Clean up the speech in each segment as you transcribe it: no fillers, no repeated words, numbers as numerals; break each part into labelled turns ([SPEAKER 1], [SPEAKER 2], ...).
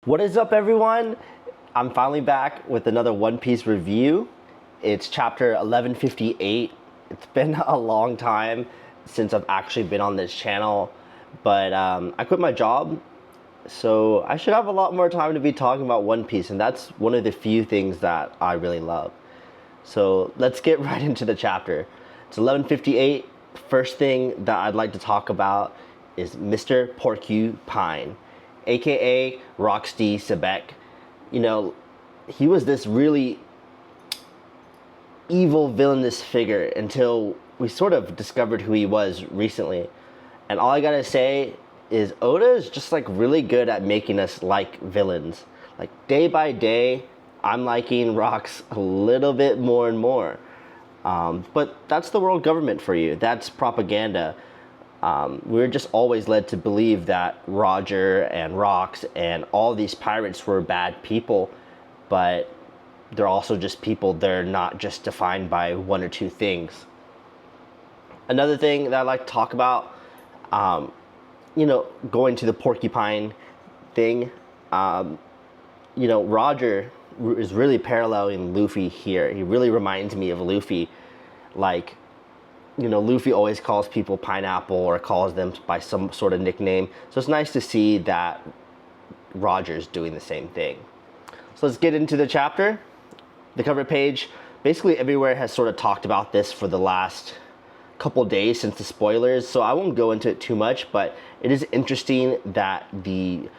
[SPEAKER 1] What is up, everyone? I'm finally back with another One Piece review. It's chapter 1158. It's been a long time since I've actually been on this channel, but I quit my job, so I should have a lot more time to be talking about One Piece, and that's one of the few things that I really love. So let's get right into the chapter. It's 1158. First thing that I'd like to talk about is Mr. Porcupine, aka Roxy Sebek. You know, he was this really evil, villainous figure until we sort of discovered who he was recently. And all I gotta say is Oda is just like really good at making us like villains. Like day by day, I'm liking Rox a little bit more and more. But that's the world government for you. That's propaganda. We were just always led to believe that Roger and Rox and all these pirates were bad people, but they're also just people. They're not just defined by one or two things. Another thing that I'd like to talk about, going to the porcupine thing, Roger is really paralleling Luffy here. He really reminds me of Luffy. Like, Luffy always calls people pineapple or calls them by some sort of nickname. So it's nice to see that Roger's doing the same thing. So let's get into the chapter. The cover page, basically everywhere has sort of talked about this for the last couple days since the spoilers, so I won't go into it too much, but it is interesting that the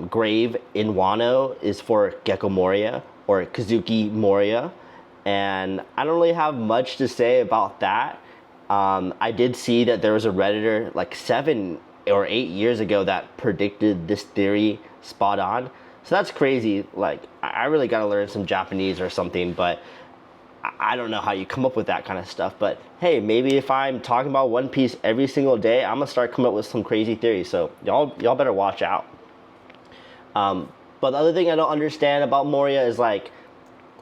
[SPEAKER 1] grave in Wano is for Gecko Moria, or Kazuki Moria, and I don't really have much to say about that. I did see that there was a Redditor like 7 or 8 years ago that predicted this theory spot on. So that's crazy. Like, I really got to learn some Japanese or something, but I don't know how you come up with that kind of stuff. But hey, maybe if I'm talking about One Piece every single day, I'm gonna start coming up with some crazy theories. So y'all better watch out. But the other thing I don't understand about Moria is, like,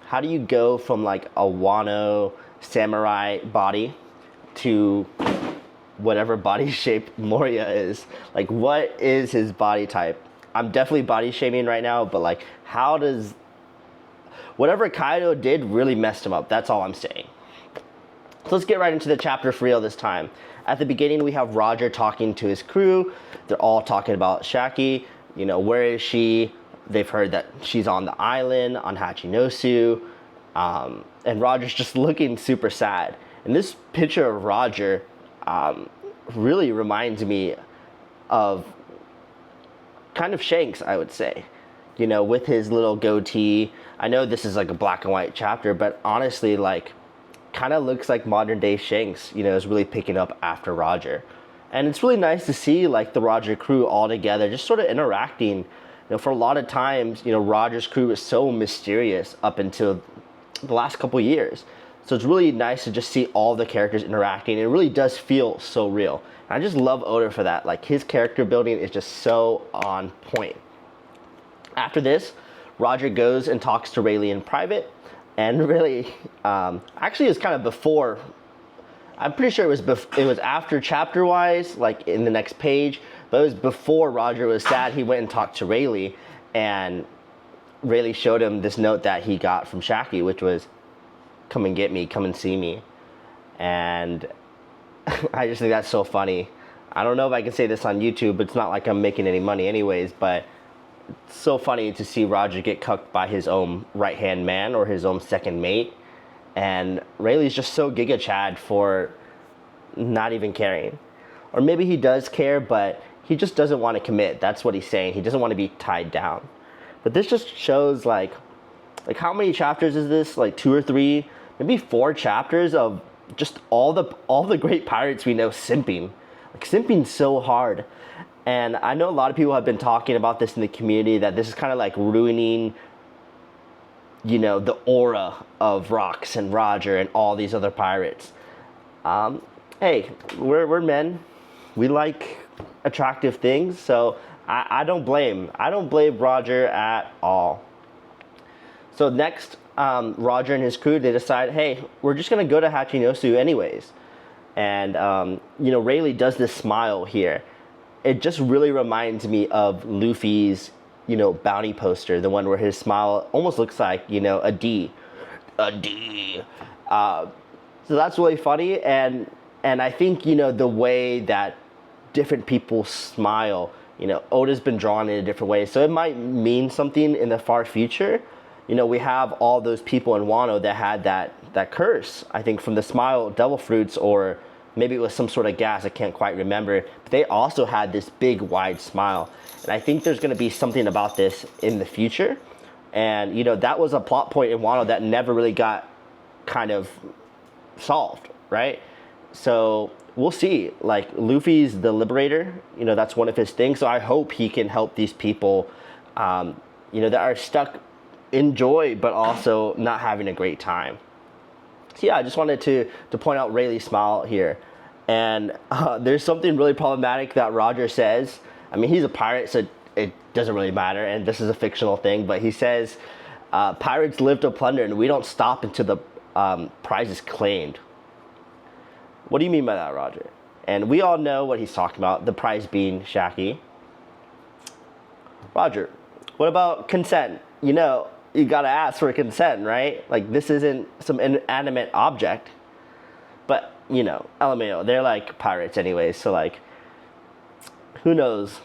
[SPEAKER 1] how do you go from like a Wano samurai body to whatever body shape Moria is? Like, what is his body type? I'm definitely body shaming right now, but like, how does whatever Kaido did really messed him up? That's all I'm saying. So let's get right into the chapter for real this time. At the beginning, we have Roger talking to his crew. They're all talking about Shaky. Where is she? They've heard that she's on the island on Hachinosu, and Roger's just looking super sad. And this picture of Roger really reminds me of kind of Shanks, I would say. With his little goatee. I know this is like a black and white chapter, but honestly, like, kind of looks like modern day Shanks, is really picking up after Roger. And it's really nice to see, like, the Roger crew all together, just sort of interacting. For a lot of times, Roger's crew is so mysterious up until the last couple years. So it's really nice to just see all the characters interacting. It really does feel so real. And I just love Oda for that. Like, his character building is just so on point. After this, Roger goes and talks to Rayleigh in private. And really, actually it was kind of before, I'm pretty sure it was after chapter-wise, like in the next page, but it was before Roger was sad. He went and talked to Rayleigh, and Rayleigh showed him this note that he got from Shaky, which was, "Come and get me, come and see me." And I just think that's so funny. I don't know if I can say this on YouTube, but it's not like I'm making any money anyways, but it's so funny to see Roger get cucked by his own right-hand man or his own second mate. And Rayleigh's just so Giga Chad for not even caring. Or maybe he does care, but he just doesn't want to commit. That's what he's saying. He doesn't want to be tied down. But this just shows, like how many chapters is this? Like 2 or 3, maybe 4 chapters of just all the great pirates we know simping. Like, simping so hard. And I know a lot of people have been talking about this in the community, that this is kind of like ruining, the aura of Rox and Roger and all these other pirates. Hey, we're men. We like attractive things, so I don't blame Roger at all. So next, Roger and his crew, they decide, hey, we're just gonna go to Hachinosu anyways. And Rayleigh does this smile here. It just really reminds me of Luffy's bounty poster, the one where his smile almost looks like, a D. A D. So that's really funny, and I think, the way that different people smile, Oda's been drawn in a different way, so it might mean something in the far future. We have all those people in Wano that had that curse, I think, from the smile devil fruits, or maybe it was some sort of gas, I can't quite remember. But they also had this big, wide smile. And I think there's going to be something about this in the future. And, that was a plot point in Wano that never really got kind of solved, right? So we'll see. Like, Luffy's the liberator, that's one of his things. So I hope he can help these people, that are stuck in joy, but also not having a great time. So yeah, I just wanted to point out Rayleigh's smile here. And there's something really problematic that Roger says. I mean, he's a pirate, so it doesn't really matter, and this is a fictional thing, but he says, pirates live to plunder, and we don't stop until the prize is claimed. What do you mean by that, Roger? And we all know what he's talking about, the prize being Shaky. Roger, what about consent? You gotta ask for consent, right? Like, this isn't some inanimate object. But, LMAO, they're like pirates anyways, so like, who knows?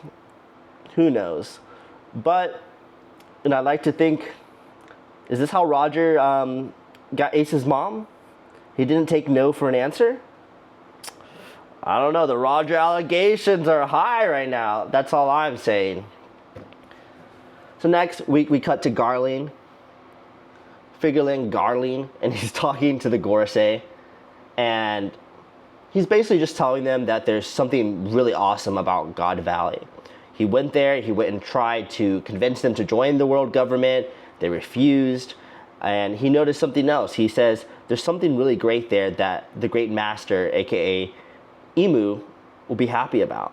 [SPEAKER 1] Who knows? But, I'd like to think, is this how Roger got Ace's mom? He didn't take no for an answer? I don't know, the Roger allegations are high right now. That's all I'm saying. So next week we cut to Garling, Garling, and he's talking to the Gorosei, and he's basically just telling them that there's something really awesome about God Valley. He went there, he went and tried to convince them to join the world government. They refused, and he noticed something else. He says, there's something really great there that the Great Master, aka Imu, will be happy about.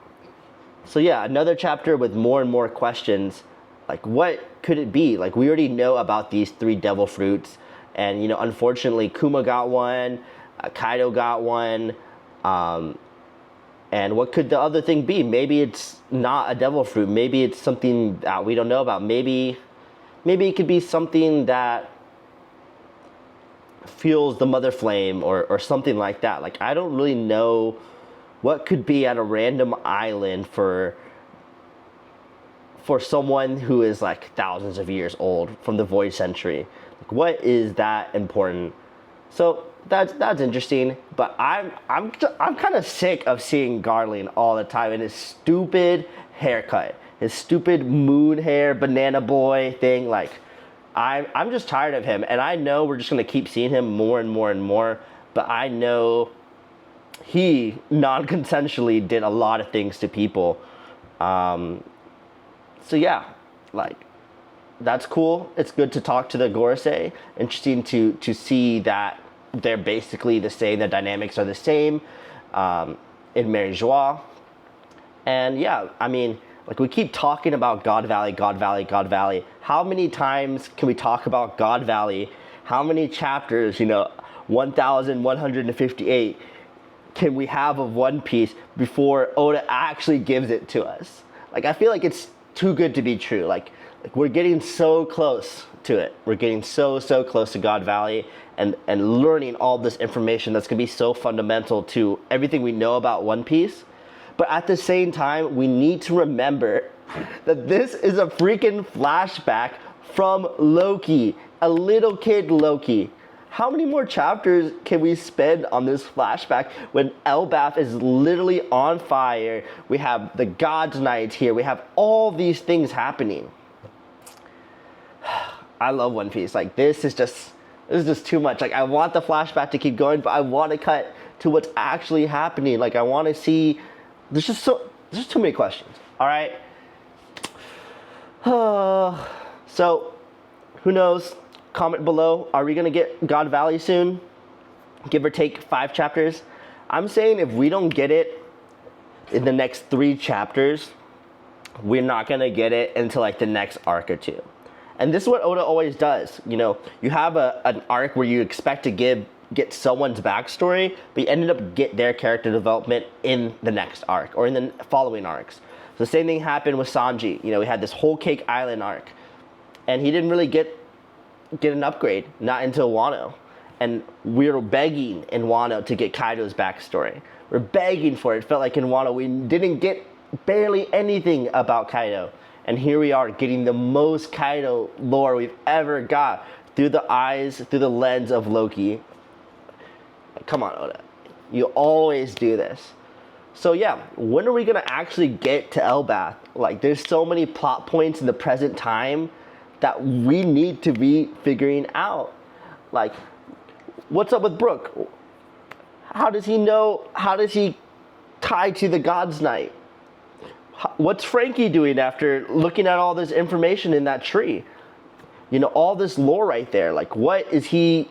[SPEAKER 1] So yeah, another chapter with more and more questions. Like, what could it be? Like, we already know about these 3 devil fruits, and unfortunately Kuma got one, Kaido got one, and what could the other thing be? Maybe it's not a devil fruit. Maybe it's something that we don't know about. Maybe it could be something that fuels the mother flame, or something like that. Like, I don't really know what could be at a random island for someone who is like thousands of years old from the Void Century. Like, what is that important? So that's interesting, but I'm kind of sick of seeing Garling all the time in his stupid haircut, his stupid moon hair banana boy thing. Like, I'm just tired of him, and I know we're just gonna keep seeing him more and more and more, but I know he non-consensually did a lot of things to people. So yeah, like, that's cool. It's good to talk to the Gorosei. Interesting to see that they're basically the same. The dynamics are the same in Mary Joie. And yeah, I mean, like, we keep talking about God Valley, God Valley, God Valley. How many times can we talk about God Valley? How many chapters, 1,158, can we have of One Piece before Oda actually gives it to us? Like, I feel like it's too good to be true. Like we're getting so close to it. We're getting so close to God Valley, and learning all this information that's gonna be so fundamental to everything we know about One Piece. But at the same time, we need to remember that this is a freaking flashback from Loki, a little kid Loki. How many more chapters can we spend on this flashback when Elbaf is literally on fire? We have the God's Night here. We have all these things happening. I love One Piece. Like, this is just too much. Like, I want the flashback to keep going, but I want to cut to what's actually happening. Like, I want to see. There's just too many questions. All right. So, who knows? Comment below. Are we gonna get God Valley soon? Give or take 5 chapters. I'm saying if we don't get it in the next 3 chapters, we're not gonna get it until like the next arc or 2. And this is what Oda always does. You have an arc where you expect to get someone's backstory, but you ended up get their character development in the next arc or in the following arcs. The same thing happened with Sanji. You know, we had this whole Cake Island arc, and he didn't really get an upgrade, not until Wano. And we were begging in Wano to get Kaido's backstory. We're begging for it. It felt like in Wano we didn't get barely anything about Kaido. And here we are getting the most Kaido lore we've ever got through the eyes, through the lens of Loki. Come on, Oda. You always do this. So yeah, when are we gonna actually get to Elbaf? Like, there's so many plot points in the present time that we need to be figuring out. Like, what's up with Brook? How does he know? How does he tie to the God's Night? What's Frankie doing after looking at all this information in that tree? You know, all this lore right there. Like, what is he?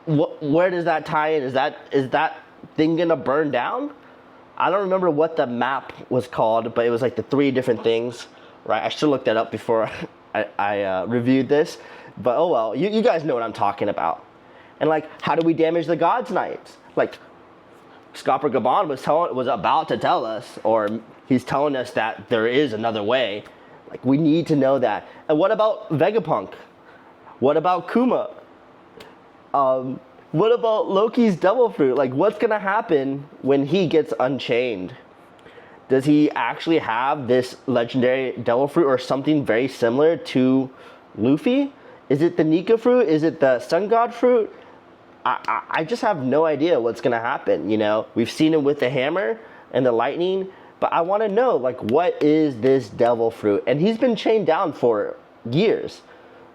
[SPEAKER 1] Where does that tie in? Is that thing gonna burn down? I don't remember what the map was called, but it was like the 3 different things, right? I should look that up before I reviewed this. But oh well, you guys know what I'm talking about. And like, how do we damage the God's Knights? Like, Scopper Gaban was about to tell us, or he's telling us that there is another way. Like, we need to know that. And what about Vegapunk? What about Kuma? What about Loki's Devil Fruit? Like, what's gonna happen when he gets unchained? Does he actually have this legendary Devil Fruit or something very similar to Luffy? Is it the Nika Fruit? Is it the Sun God Fruit? I just have no idea what's gonna happen, you know? We've seen him with the hammer and the lightning, but I wanna know, like, what is this Devil Fruit? And he's been chained down for years.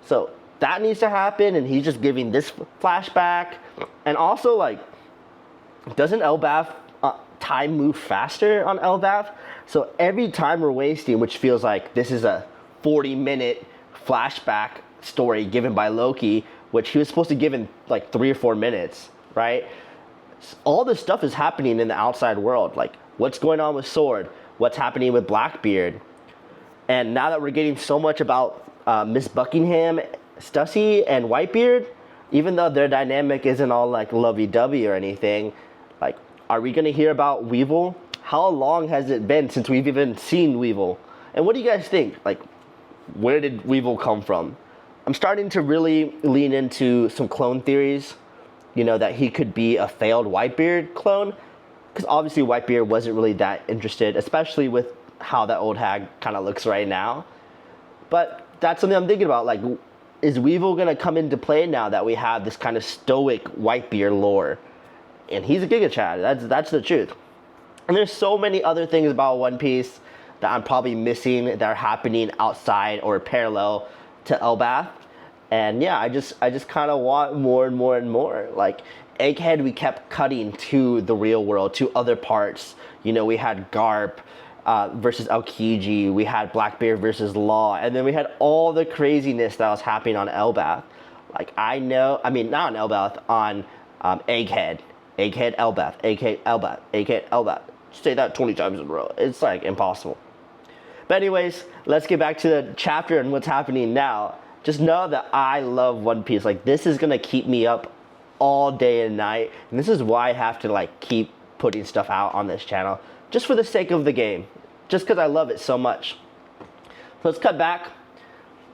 [SPEAKER 1] So that needs to happen, and he's just giving this flashback. And also, like, doesn't Elbaf time move faster on Elbaf? So every time we're wasting, which feels like this is a 40-minute flashback story given by Loki, which he was supposed to give in like 3 or 4 minutes, right? All this stuff is happening in the outside world. Like, what's going on with Sword? What's happening with Blackbeard? And now that we're getting so much about Miss Buckingham, Stussy, and Whitebeard, even though their dynamic isn't all like lovey-dovey or anything, like, are we gonna hear about Weevil? How long has it been since we've even seen Weevil? And what do you guys think? Like, where did Weevil come from? I'm starting to really lean into some clone theories, you know, that he could be a failed Whitebeard clone, because obviously Whitebeard wasn't really that interested, especially with how that old hag kind of looks right now. But that's something I'm thinking about. Like, is Weevil gonna come into play now that we have this kind of stoic Whitebeard lore? And he's a Giga Chad. That's the truth. And there's so many other things about One Piece that I'm probably missing that are happening outside or parallel to Elbaf. And yeah, I just kind of want more and more and more. Like, Egghead, we kept cutting to the real world, to other parts. You know, we had Garp versus Aokiji. We had Blackbeard versus Law. And then we had all the craziness that was happening on Elbaf. Like, not on Elbaf, on Egghead. Egghead, Elbaf. Egghead, Elbaf. Egghead, Elbaf. Say that 20 times in a row. It's like impossible. But anyways, let's get back to the chapter and what's happening now. Just know that I love One Piece. Like, this is gonna keep me up all day and night. And this is why I have to, like, keep putting stuff out on this channel. Just for the sake of the game. Just because I love it so much. So let's cut back.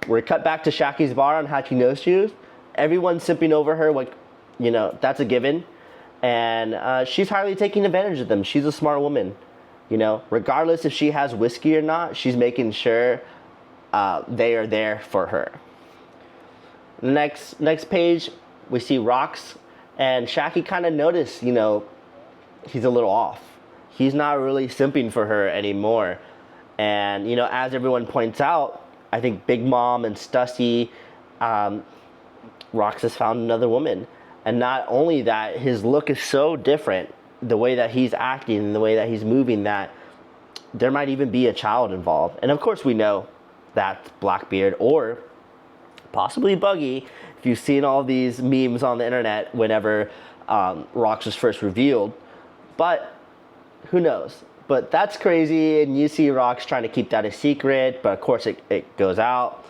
[SPEAKER 1] We're cut back to Shaky's bar on Hachi No Shoes. Everyone's simping over her, like, you know, that's a given. And she's hardly taking advantage of them. She's a smart woman. You know, regardless if she has whiskey or not, she's making sure they are there for her. Next page, we see Rocks, and Shaky kind of noticed, you know, he's a little off. He's not really simping for her anymore. And, you know, as everyone points out, I think Big Mom and Stussy, Rocks has found another woman. And not only that, his look is so different, the way that he's acting and the way that he's moving, that there might even be a child involved. And of course we know that's Blackbeard or possibly Buggy, if you've seen all these memes on the internet whenever Rocks was first revealed. But who knows? But that's crazy, and you see Rocks trying to keep that a secret, but of course it goes out.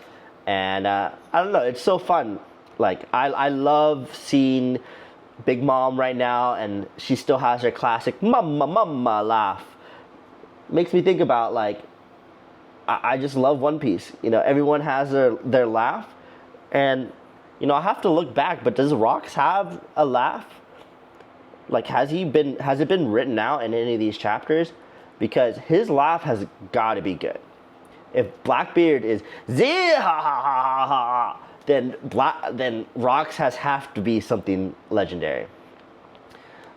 [SPEAKER 1] And I don't know, it's so fun. Like, I love seeing Big Mom right now, and she still has her classic mama mama laugh. makes me think about like I just love One Piece. You know, everyone has their laugh, and you know I have to look back. But does Rocks have a laugh? Like, has it been written out in any of these chapters? Because his laugh has got to be good. If Blackbeard is zee ha ha ha ha ha, then Rocks has have to be something legendary.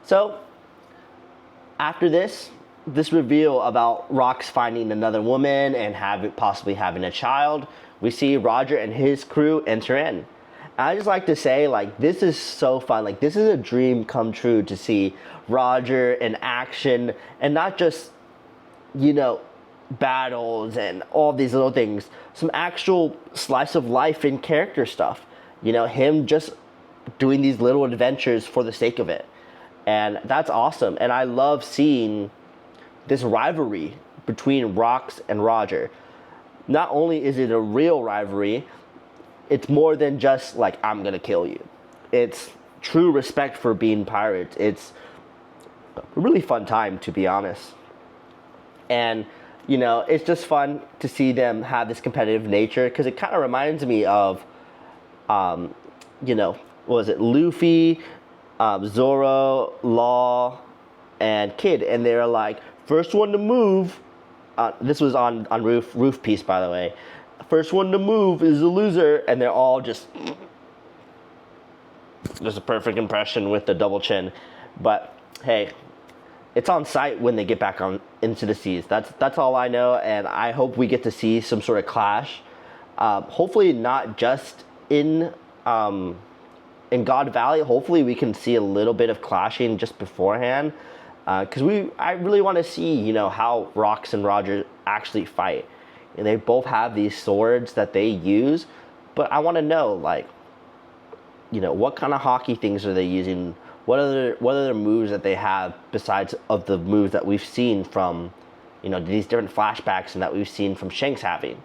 [SPEAKER 1] So after this reveal about Rocks finding another woman and possibly having a child, we see Roger and his crew enter in. I just like to say, like, this is so fun. Like, this is a dream come true to see Roger in action, and not just, you know, battles and all these little things. Some actual slice of life and character stuff. You know, him just doing these little adventures for the sake of it. And that's awesome. And I love seeing this rivalry between Rocks and Roger. Not only is it a real rivalry, it's more than just like, I'm gonna kill you. It's true respect for being pirates. It's a really fun time, to be honest. And, you know, it's just fun to see them have this competitive nature, because it kind of reminds me of, you know, what was it, Luffy, Zoro, Law, and Kid. And they're like, first one to move, this was on Roof Piece, by the way. First one to move is a loser, and they're all just a perfect impression with the double chin. But hey, it's on site when they get back on into the seas. That's all I know, and I hope we get to see some sort of clash. Hopefully not just in God Valley. Hopefully we can see a little bit of clashing just beforehand, because I really want to see, you know, how Rocks and Roger actually fight. And they both have these swords that they use, but I want to know, like, you know, what kind of hockey things are they using? What other moves that they have besides of the moves that we've seen from, you know, these different flashbacks and that we've seen from Shanks having.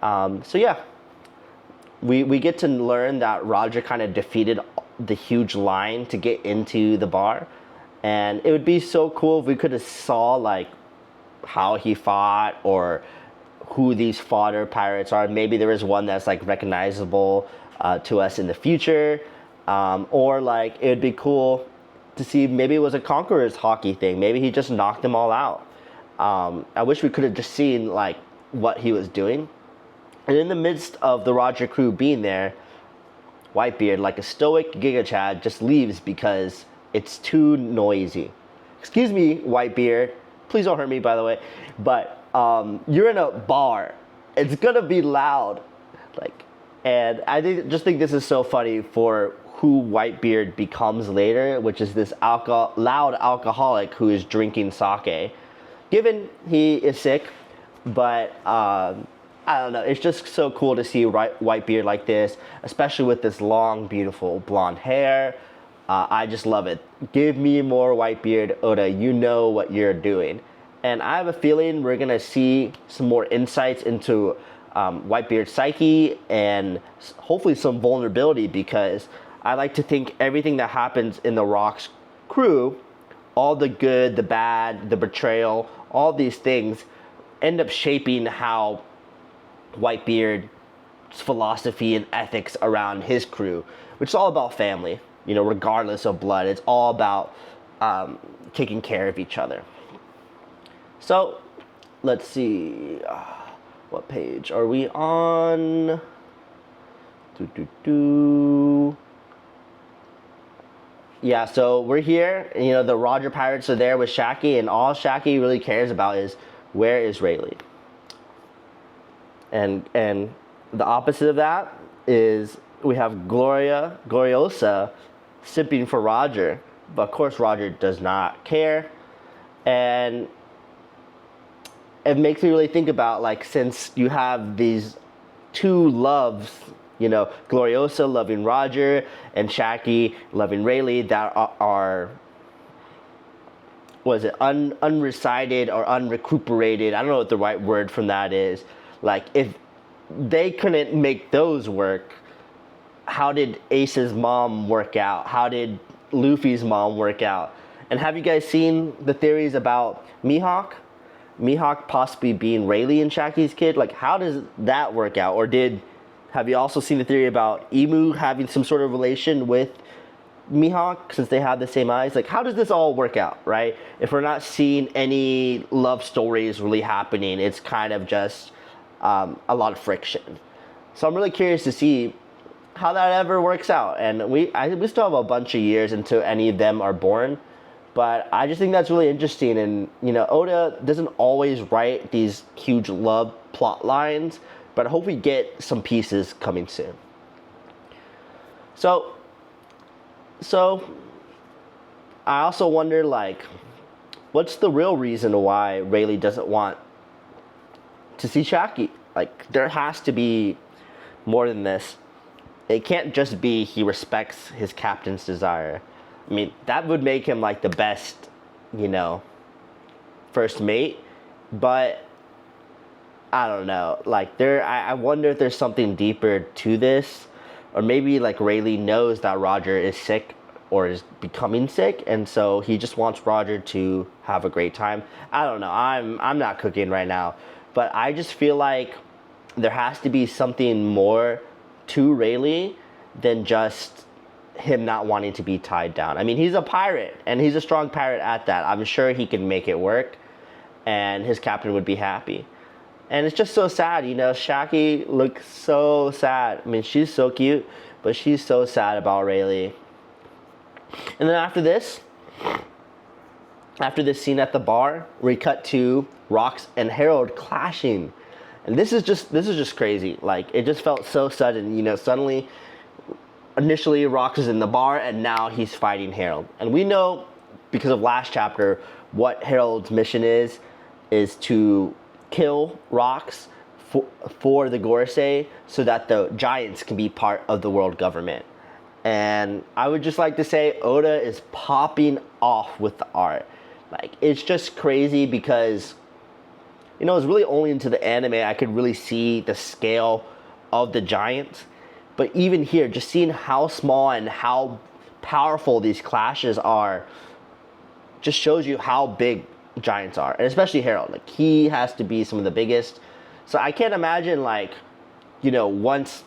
[SPEAKER 1] So yeah, we get to learn that Roger kind of defeated the huge line to get into the bar, and it would be so cool if we could have saw like how he fought, or who these fodder pirates are. Maybe there is one that's like recognizable to us in the future, or like it would be cool to see, maybe it was a Conqueror's hockey thing. Maybe he just knocked them all out. I wish we could have just seen like what he was doing. And in the midst of the Roger crew being there, Whitebeard, like a stoic Giga Chad, just leaves because it's too noisy. Excuse me, Whitebeard. Please don't hurt me, by the way. But you're in a bar. It's gonna be loud, like, and I just think this is so funny for who Whitebeard becomes later, which is this loud alcoholic who is drinking sake. Given he is sick, but I don't know. It's just so cool to see Whitebeard like this, especially with this long, beautiful blonde hair. I just love it. Give me more Whitebeard, Oda. You know what you're doing. And I have a feeling we're going to see some more insights into Whitebeard's psyche, and hopefully some vulnerability, because I like to think everything that happens in the Rocks crew, all the good, the bad, the betrayal, all these things end up shaping how Whitebeard's philosophy and ethics around his crew, which is all about family, you know, regardless of blood. It's all about taking care of each other. So, let's see, what page are we on? Yeah, so we're here, and, you know, the Roger Pirates are there with Shaky, and all Shaky really cares about is, where is Rayleigh? And the opposite of that is we have Gloriosa simping for Roger, but of course Roger does not care. And it makes me really think about, like, since you have these two loves, you know, Gloriosa loving Roger and Shaky loving Rayleigh, that are was it unrecited or unrecuperated? I don't know what the right word from that is. Like, if they couldn't make those work, how did Ace's mom work out? How did Luffy's mom work out? And have you guys seen the theories about Mihawk? Mihawk possibly being Rayleigh and Shaky's kid. Like, how does that work out? Or have you also seen the theory about Emu having some sort of relation with Mihawk since they have the same eyes? Like, how does this all work out, right? If we're not seeing any love stories really happening, it's kind of just a lot of friction. So I'm really curious to see how that ever works out. And we still have a bunch of years until any of them are born. But I just think that's really interesting. And, Oda doesn't always write these huge love plot lines, but I hope we get some pieces coming soon. So I also wonder, like, what's the real reason why Rayleigh doesn't want to see Shaky? Like, there has to be more than this. It can't just be he respects his captain's desire. I mean, that would make him like the best, first mate. But I don't know. Like, I wonder if there's something deeper to this, or maybe like Rayleigh knows that Roger is sick or is becoming sick, and so he just wants Roger to have a great time. I don't know. I'm not cooking right now, but I just feel like there has to be something more to Rayleigh than just him not wanting to be tied down. I mean, he's a pirate, and he's a strong pirate at that. I'm sure he can make it work, and his captain would be happy. And it's just so sad, Shaky looks so sad. I mean, she's so cute, but she's so sad about Rayleigh. And then after this scene at the bar, we cut to Rox and Harold clashing. And this is just crazy. Like, it just felt so sudden, suddenly, initially Rox is in the bar, and now he's fighting Harold. And we know, because of last chapter, what Harold's mission is to kill Rox for the Gorosei, so that the Giants can be part of the world government. And I would just like to say Oda is popping off with the art. Like, it's just crazy because, it's really only into the anime I could really see the scale of the Giants. But even here, just seeing how small and how powerful these clashes are just shows you how big Giants are. And especially Harold. Like, he has to be some of the biggest. So I can't imagine, like, once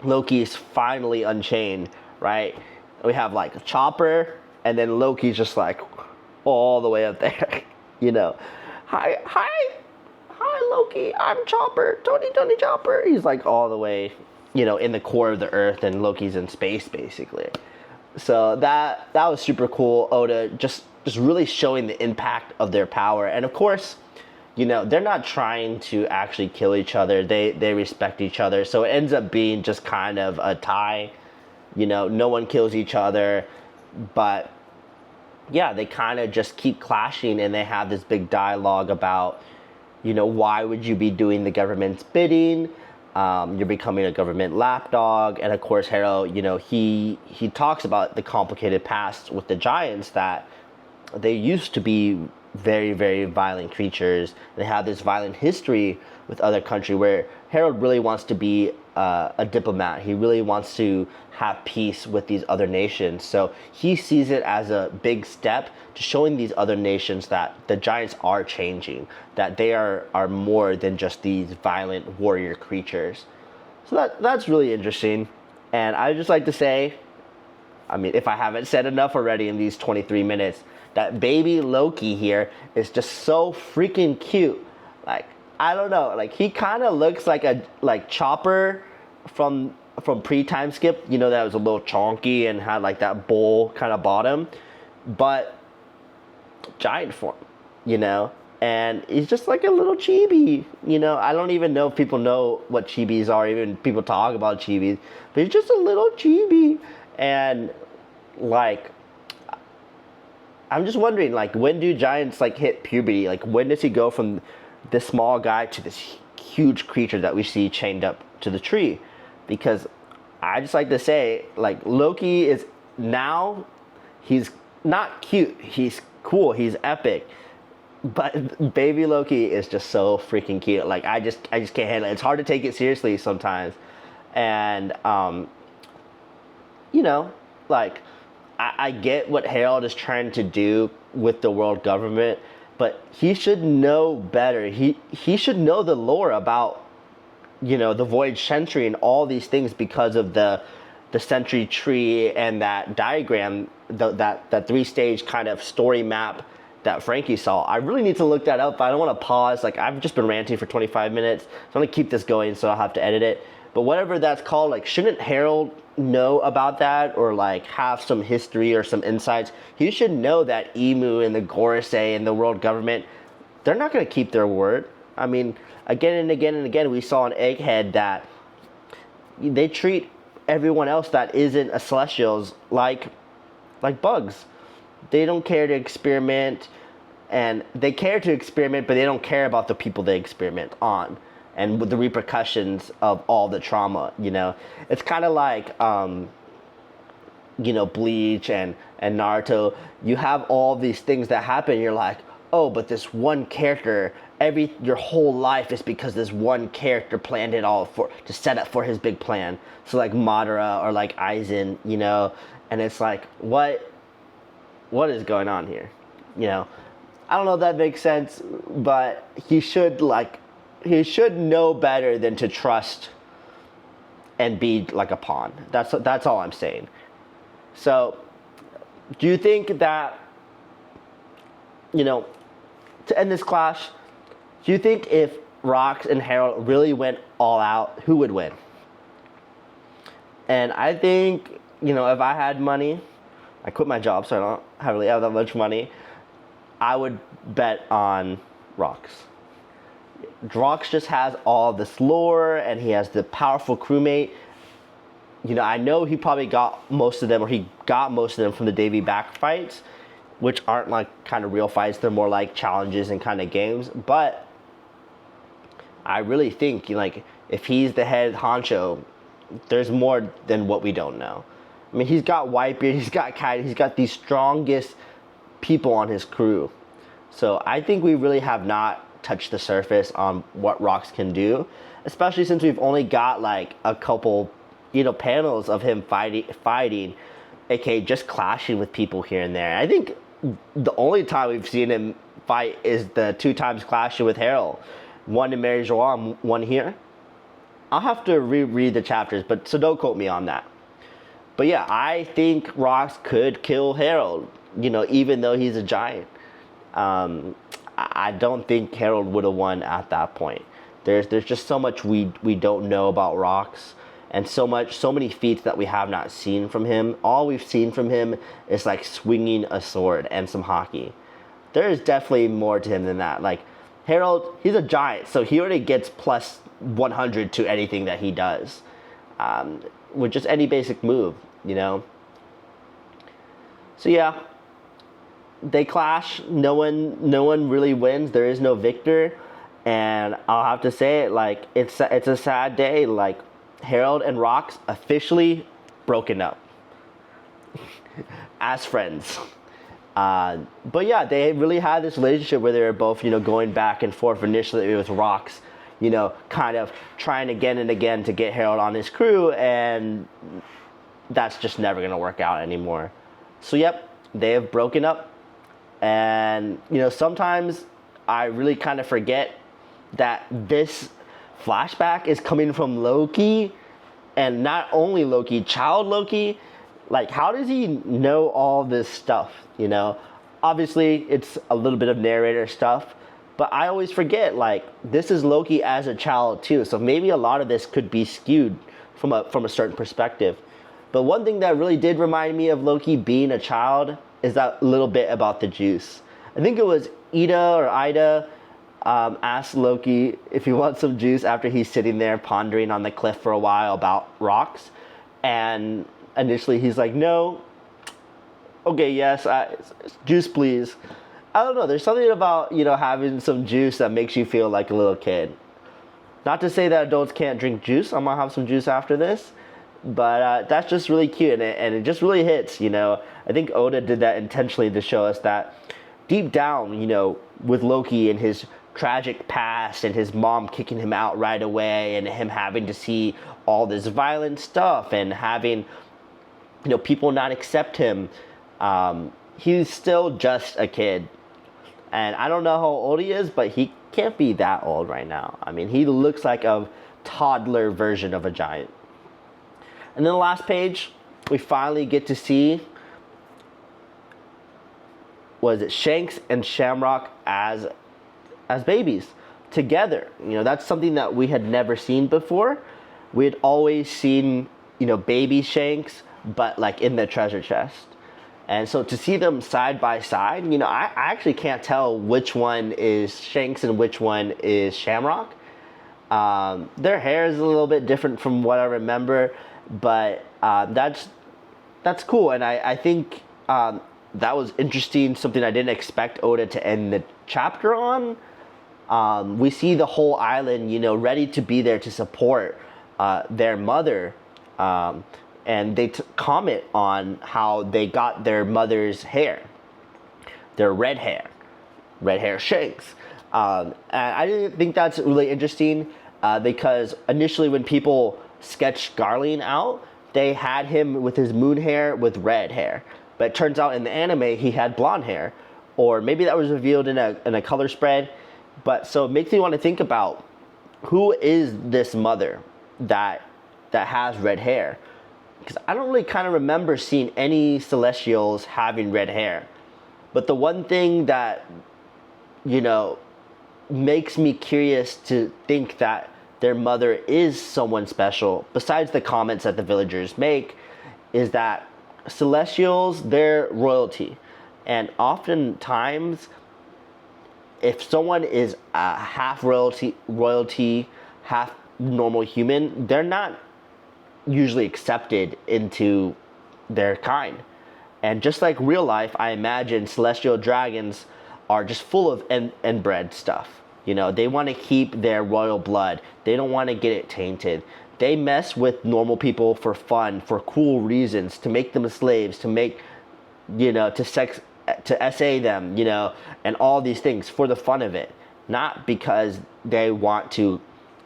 [SPEAKER 1] Loki's finally unchained, right? We have, like, a Chopper, and then Loki's just, like, all the way up there, Hi, Loki, I'm Chopper, Tony Chopper. He's, like, all the way, in the core of the earth, and Loki's in space, basically. So that was super cool. Oda just really showing the impact of their power. And of course, they're not trying to actually kill each other. They respect each other. So it ends up being just kind of a tie. No one kills each other. But yeah, they kind of just keep clashing, and they have this big dialogue about, why would you be doing the government's bidding? You're becoming a government lapdog. And of course, Harold, he talks about the complicated past with the Giants, that they used to be very, very violent creatures. They have this violent history with other country, where Harold really wants to be a diplomat. He really wants to have peace with these other nations. So he sees it as a big step to showing these other nations that the Giants are changing, that they are more than just these violent warrior creatures. So that's really interesting. And I just like to say, I mean, if I haven't said enough already in these 23 minutes, that baby Loki here is just so freaking cute. Like, I don't know, like, he kind of looks like Chopper from pre-time skip, that was a little chonky and had like that bowl kind of bottom, but giant form, and he's just like a little chibi. I don't even know if people know what chibis are, even people talk about chibis, but he's just a little chibi. And like, I'm just wondering, like, when do Giants like hit puberty? Like, when does he go from this small guy to this huge creature that we see chained up to the tree? Because I just like to say, like, Loki is now, he's not cute, he's cool, he's epic, but baby Loki is just so freaking cute. Like, I just can't handle it. It's hard to take it seriously sometimes. And like, I get what Harold is trying to do with the world government, but he should know better. He should know the lore about, the Void Sentry and all these things because of the Sentry tree and that diagram, that 3-stage kind of story map that Frankie saw. I really need to look that up. I don't want to pause. Like, I've just been ranting for 25 minutes. So I'm going to keep this going, so I'll have to edit it. But whatever that's called, like, shouldn't Harold know about that, or like have some history or some insights? He should know that Emu and the Gorosei and the world government, they're not going to keep their word. I mean, again and again and again, we saw in Egghead that they treat everyone else that isn't a Celestials like bugs. They don't care to experiment, and they care to experiment, but they don't care about the people they experiment on and with the repercussions of all the trauma. It's kind of like Bleach and Naruto. You have all these things that happen, you're like, oh, but this one character, your whole life is because this one character planned it all to set up for his big plan. So like Madara or like Aizen, and it's like, what is going on here? I don't know if that makes sense, but he should know better than to trust and be like a pawn. That's all I'm saying. So, do you think that, to end this clash, do you think if Rox and Harold really went all out, who would win? And I think, if I had money, I quit my job, so I don't really have that much money, I would bet on Rox. Rox just has all this lore, and he has the powerful crewmate. I know he probably got most of them, or he got most of them from the Davy back fights, which aren't like kind of real fights. They're more like challenges and kind of games. But I really think, if he's the head honcho, there's more than what we don't know. I mean, he's got Whitebeard, he's got Kite, he's got the strongest people on his crew. So I think we really have not touched the surface on what Rox can do, especially since we've only got like a couple, panels of him fighting, aka just clashing with people here and there. I think the only time we've seen him fight is the 2 times clashing with Harold. One in Mary Joie and one here. I'll have to reread the chapters, so don't quote me on that. But yeah, I think Rox could kill Harold, even though he's a giant. I don't think Harold would have won at that point. There's just so much we don't know about Rox, and so many feats that we have not seen from him. All we've seen from him is like swinging a sword and some hockey. There is definitely more to him than that. Like Harold, he's a giant, so he already gets plus 100 to anything that he does, with just any basic move, So yeah, they clash. No one really wins. There is no victor, and I'll have to say it, like, it's a sad day. Like, Harold and Rox officially broken up as friends. But yeah, they really had this relationship where they were both, going back and forth. Initially, it was Rox, kind of trying again and again to get Harold on his crew, and that's just never going to work out anymore. So yep, they have broken up. And, sometimes I really kind of forget that this flashback is coming from Loki, and not only Loki, child Loki. Like, how does he know all this stuff, Obviously, it's a little bit of narrator stuff, but I always forget, like, this is Loki as a child too, so maybe a lot of this could be skewed from a certain perspective. But one thing that really did remind me of Loki being a child is that little bit about the juice. I think it was Ida asked Loki if he wants some juice after he's sitting there pondering on the cliff for a while about Rox, and initially he's like, no. Okay, yes, juice please. I don't know, there's something about, having some juice that makes you feel like a little kid. Not to say that adults can't drink juice. I'm gonna have some juice after this. But that's just really cute, and it just really hits, I think Oda did that intentionally to show us that deep down, with Loki and his tragic past and his mom kicking him out right away and him having to see all this violent stuff and having, people not accept him, he's still just a kid. And I don't know how old he is, but he can't be that old right now. I mean, he looks like a toddler version of a giant. And then the last page, we finally get to see, was it Shanks and Shamrock as babies together. You know, that's something that we had never seen before. We had always seen, you know, baby Shanks, but like in the treasure chest. And so to see them side by side, you know, I actually can't tell which one is Shanks and which one is Shamrock. Their hair is a little bit different from what I remember, but that's cool. And I think that was interesting, something I didn't expect Oda to end the chapter on. We see the whole island, you know, ready to be there to support their mother. And they comment on how they got their mother's hair, their red hair Shanks. And I didn't think that's really interesting because initially when people sketched Garling out, they had him with his moon hair with red hair. But it turns out in the anime he had blonde hair. Or maybe that was revealed in a color spread. But so it makes me want to think about who is this mother that has red hair. Because I don't really kind of remember seeing any Celestials having red hair. But the one thing that, you know, makes me curious to think that their mother is someone special, besides the comments that the villagers make, is that Celestials, they're royalty. And oftentimes, if someone is half royalty, half normal human, they're not usually accepted into their kind. And just like real life, I imagine celestial dragons are just full of inbred stuff. You know, they want to keep their royal blood. They don't want to get it tainted. They mess with normal people for fun, for cool reasons, to make them slaves, to make, you know, to SA them, you know, and all these things for the fun of it, not because they want to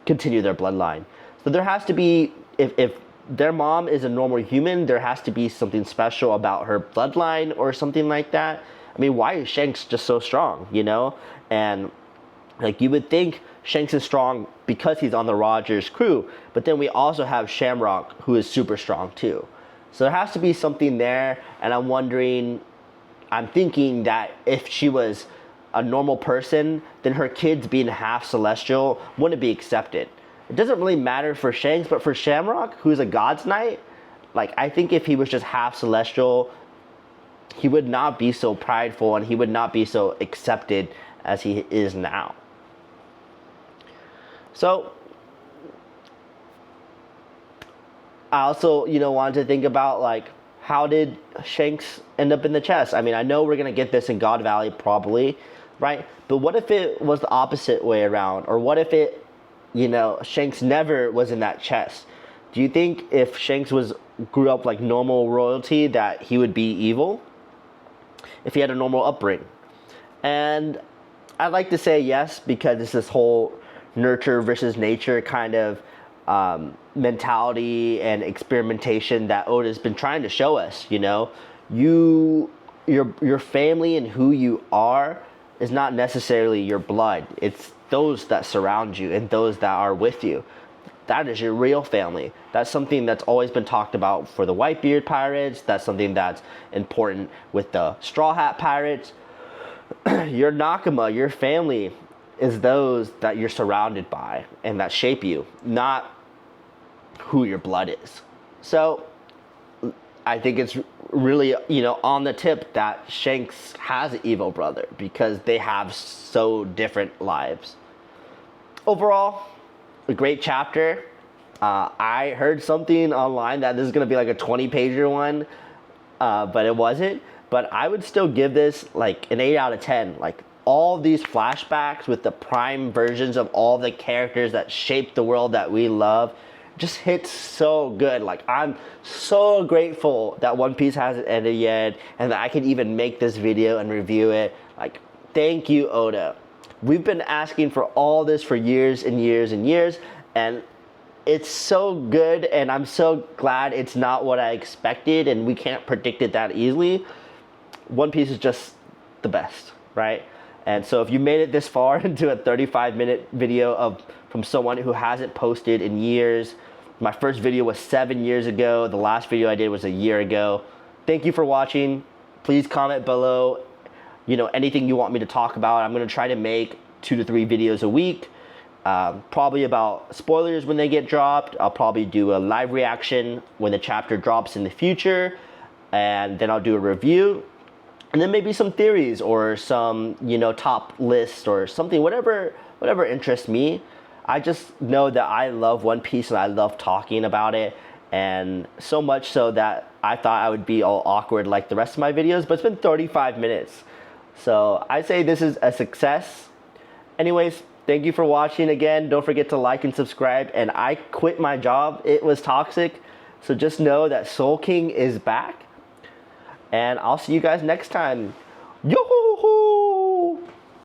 [SPEAKER 1] continue their bloodline. So there has to be, if their mom is a normal human, there has to be something special about her bloodline or something like that. I mean, why is Shanks just so strong, you know? And like, you would think Shanks is strong because he's on the Rogers crew, but then we also have Shamrock, who is super strong too. So there has to be something there, and I'm thinking that if she was a normal person, then her kids being half celestial wouldn't be accepted. It doesn't really matter for Shanks, but for Shamrock, who's a God's Knight, like, I think if he was just half celestial, he would not be so prideful and he would not be so accepted as he is now. So I also, you know, wanted to think about, like, how did Shanks end up in the chest? I mean, I know we're going to get this in God Valley probably, right? But what if it was the opposite way around? Or what if it, you know, Shanks never was in that chest? Do you think if Shanks grew up like normal royalty that he would be evil? If he had a normal upbringing? And I'd like to say yes, because it's this whole nurture versus nature kind of mentality and experimentation that Oda's been trying to show us. You know, your family and who you are is not necessarily your blood. It's those that surround you and those that are with you. That is your real family. That's something that's always been talked about for the Whitebeard pirates. That's something that's important with the Straw Hat pirates. Your Nakama, your family, is those that you're surrounded by and that shape you, not who your blood is. So I think it's really, you know, on the tip that Shanks has an evil brother because they have so different lives. Overall, a great chapter. I heard something online that this is going to be like a 20-pager one, but it wasn't. But I would still give this like an 8 out of 10. Like, all these flashbacks with the prime versions of all the characters that shaped the world that we love just hits so good. Like, I'm so grateful that One Piece hasn't ended yet and that I can even make this video and review it. Like, thank you, Oda. We've been asking for all this for years and years and years, and it's so good, and I'm so glad it's not what I expected, and we can't predict it that easily. One Piece is just the best, right? And so if you made it this far into a 35-minute video from someone who hasn't posted in years, my first video was 7 years ago. The last video I did was a year ago. Thank you for watching. Please comment below, anything you want me to talk about. I'm gonna try to make 2 to 3 videos a week. Probably about spoilers when they get dropped. I'll probably do a live reaction when the chapter drops in the future, and then I'll do a review, and then maybe some theories or some top list or something, whatever interests me. I just know that I love One Piece and I love talking about it, and so much so that I thought I would be all awkward like the rest of my videos, but it's been 35 minutes, so I say this is a success. Anyways, thank you for watching again. Don't forget to like and subscribe. And I quit my job. It was toxic. So just know that Soul King is back. And I'll see you guys next time. Yo!